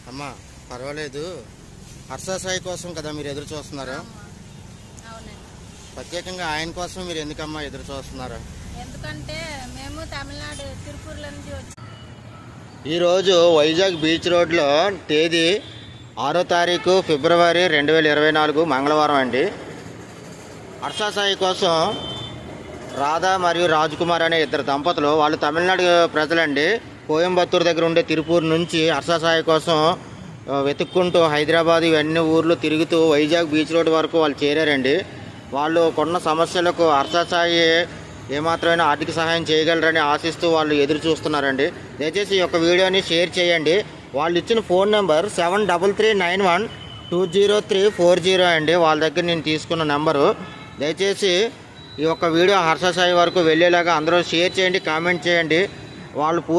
అమ్మా పర్వాలేదు. హర్ష సాయి కోసం కదా మీరు ఎదురు చూస్తున్నారు? అవునండి. ప్రత్యేకంగా ఆయన కోసం మీరు ఎందుకమ్మా ఎదురు చూస్తున్నారు? ఎందుకంటే మేము తమిళనాడు తిరుపూర్లో నుంచి వచ్చి ఈరోజు వైజాగ్ బీచ్ రోడ్లో తేదీ 6వ తారీఖు ఫిబ్రవరి 2024 మంగళవారం అండి. హర్ష సాయి కోసం రాధా మరియు రాజ్ కుమార్ అనే ఇద్దరు దంపతులు, వాళ్ళు తమిళనాడు ప్రజలండి. కోయంబత్తూరు దగ్గర ఉండే తిరుపూర్ నుంచి హర్ష సాయి కోసం వెతుక్కుంటూ హైదరాబాద్ ఇవన్నీ ఊర్లు తిరుగుతూ వైజాగ్ బీచ్ రోడ్ వరకు వాళ్ళు చేరారండి. వాళ్ళు కొన్న సమస్యలకు హర్ష సాయి ఏమాత్రమైనా ఆర్థిక సహాయం చేయగలరని ఆశిస్తూ వాళ్ళు ఎదురు చూస్తున్నారండి. దయచేసి ఈ యొక్క వీడియోని షేర్ చేయండి. వాళ్ళు ఇచ్చిన ఫోన్ నెంబర్ 7339120340 అండి. వాళ్ళ దగ్గర నేను తీసుకున్న నెంబరు. దయచేసి ఈ యొక్క వీడియో హర్ష సాయి వరకు వెళ్ళేలాగా అందరూ షేర్ చేయండి, కామెంట్ చేయండి. వాళ్ళు పూర్తి